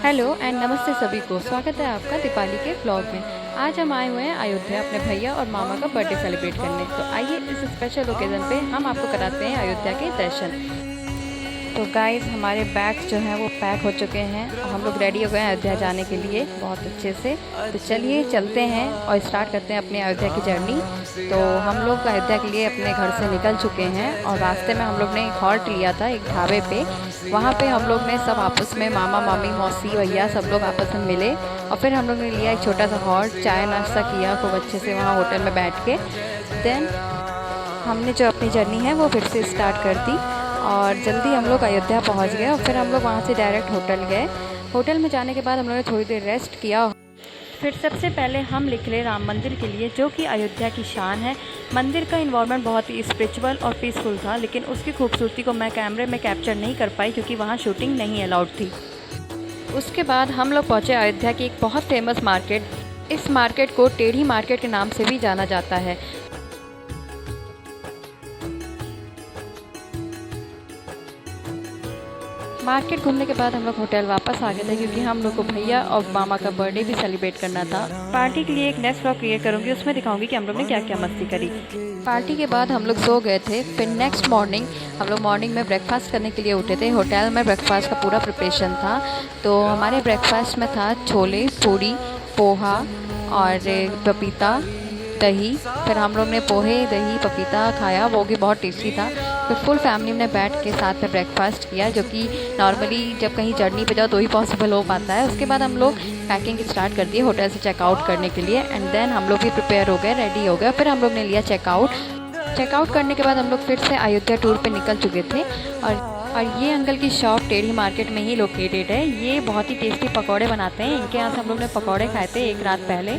Hello and नमस्ते सभी को। स्वागत है आपका दीपावली के ब्लॉग में। आज हम आए हुए हैं अयोध्या अपने भैया और मामा का बर्थडे सेलिब्रेट करने। तो आइए इस स्पेशल ओकेज़न पे हम आपको कराते हैं अयोध्या के दर्शन। तो गाइस हमारे बैग्स जो हैं वो पैक हो चुके हैं और हम लोग रेडी हो गए हैं अयोध्या जाने के लिए बहुत अच्छे से। तो चलिए चलते हैं और स्टार्ट करते हैं अपनी अयोध्या की जर्नी। तो हम लोग अयोध्या के लिए अपने घर से निकल चुके हैं और रास्ते में हम लोग ने एक हॉल्ट लिया था एक ढाबे पे। वहाँ पे हम लोग ने सब आपस में मामा मामी मौसी भैया सब लोग आपस में मिले और फिर हम लोग ने लिया एक छोटा सा हॉल्ट, चाय नाश्ता किया खूब अच्छे से वहाँ होटल में बैठ के। देन हमने जो अपनी जर्नी है वो फिर से स्टार्ट कर दी और जल्दी हम लोग अयोध्या पहुंच गए और फिर हम लोग वहां से डायरेक्ट होटल गए। होटल में जाने के बाद हम लोगों ने थोड़ी देर रेस्ट किया। फिर सबसे पहले हम निकले राम मंदिर के लिए, जो कि अयोध्या की शान है। मंदिर का इन्वायरमेंट बहुत ही स्पिरिचुअल और पीसफुल था, लेकिन उसकी खूबसूरती को मैं कैमरे में कैप्चर नहीं कर पाई क्योंकि वहाँ शूटिंग नहीं अलाउड थी। उसके बाद हम लोग पहुँचे अयोध्या की एक बहुत फेमस मार्केट। इस मार्केट को टेढ़ी मार्केट के नाम से भी जाना जाता है। मार्केट घूमने के बाद हम लोग होटल वापस आ गए थे क्योंकि हम लोग को भैया और मामा का बर्थडे भी सेलिब्रेट करना था। पार्टी के लिए एक नेक्स्ट व्लॉग क्रिएट करूंगी, उसमें दिखाऊंगी कि हम लोग ने क्या क्या मस्ती करी। पार्टी के बाद हम लोग सो गए थे। फिर नेक्स्ट मॉर्निंग हम लोग मॉर्निंग में ब्रेकफास्ट करने के लिए उठे थे। होटल में ब्रेकफास्ट का पूरा प्रिपरेशन था। तो हमारे ब्रेकफास्ट में था छोले, पूड़ी, पोहा और पपीता, दही। फिर हम लोग ने पोहे, दही, पपीता खाया, वो भी बहुत टेस्टी था। फिर फुल फैमिली ने बैठ के साथ में ब्रेकफास्ट किया, जो कि नॉर्मली जब कहीं जर्नी पे जाओ तो ही पॉसिबल हो पाता है। उसके बाद हम लोग पैकिंग स्टार्ट कर दिए होटल से चेकआउट करने के लिए एंड देन हम लोग भी प्रिपेयर हो गए, रेडी हो गए। फिर हम लोग ने लिया चेकआउट करने के बाद हम लोग फिर से अयोध्या टूर पे निकल चुके थे। और ये अंकल की शॉप टेढ़ी मार्केट में ही लोकेटेड है। ये बहुत ही टेस्टी पकौड़े बनाते हैं। इनके यहाँ से हम लोग ने पकौड़े खाए थे एक रात पहले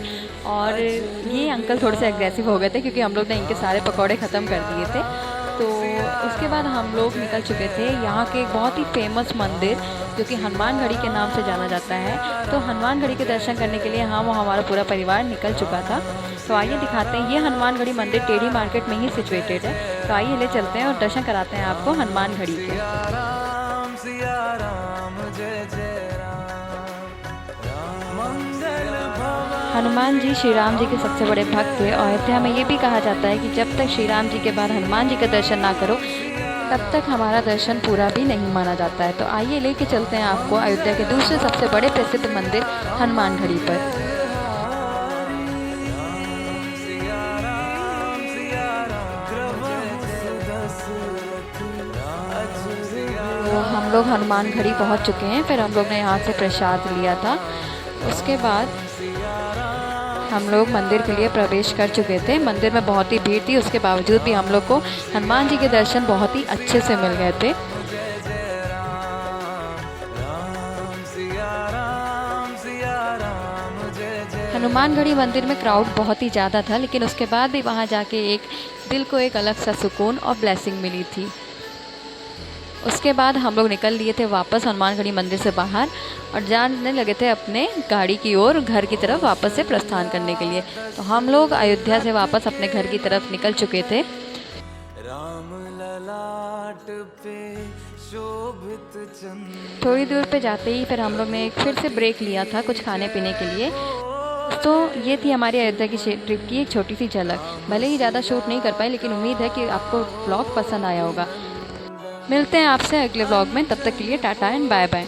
और ये अंकल थोड़े से एग्रेसिव हो गए थे क्योंकि हम लोग ने इनके सारे पकौड़े ख़त्म कर दिए थे। तो उसके बाद हम लोग निकल चुके थे यहाँ के एक बहुत ही फेमस मंदिर जो कि हनुमान घड़ी के नाम से जाना जाता है। तो हनुमान घड़ी के दर्शन करने के लिए हम हमारा पूरा परिवार निकल चुका था। तो आइए दिखाते हैं, ये हनुमान घड़ी मंदिर टेढ़ी मार्केट में ही सिचुएटेड है। तो आइए ले चलते हैं और दर्शन कराते हैं आपको हनुमान घड़ी के। हनुमान जी श्री राम जी के सबसे बड़े भक्त थे और अयोध्या में ये भी कहा जाता है कि जब तक श्री राम जी के बाद हनुमान जी का दर्शन ना करो तब तक हमारा दर्शन पूरा भी नहीं माना जाता है। तो आइए लेके चलते हैं आपको अयोध्या के दूसरे सबसे बड़े प्रसिद्ध मंदिर हनुमान घड़ी पर। तो हम लोग हनुमान घड़ी पहुंच चुके हैं। फिर हम लोग ने यहाँ से प्रसाद लिया था। उसके बाद हम लोग मंदिर के लिए प्रवेश कर चुके थे। मंदिर में बहुत ही भीड़ थी, उसके बावजूद भी हम लोग को हनुमान जी के दर्शन बहुत ही अच्छे से मिल गए थे। हनुमान घड़ी मंदिर में क्राउड बहुत ही ज़्यादा था, लेकिन उसके बाद भी वहाँ जाके एक दिल को एक अलग सा सुकून और ब्लेसिंग मिली थी। उसके बाद हम लोग निकल लिए थे वापस हनुमान घड़ी मंदिर से बाहर और जाने लगे थे अपने गाड़ी की ओर, घर की तरफ वापस से प्रस्थान करने के लिए। तो हम लोग अयोध्या से वापस अपने घर की तरफ निकल चुके थे। थोड़ी दूर पे जाते ही फिर हम लोग ने फिर से ब्रेक लिया था कुछ खाने पीने के लिए। तो ये थी हमारी अयोध्या की ट्रिप की एक छोटी सी झलक। भले ही ज़्यादा शूट नहीं कर पाए, लेकिन उम्मीद है कि आपको व्लॉग पसंद आया होगा। मिलते हैं आपसे अगले व्लॉग में, तब तक के लिए टाटा एंड बाय बाय।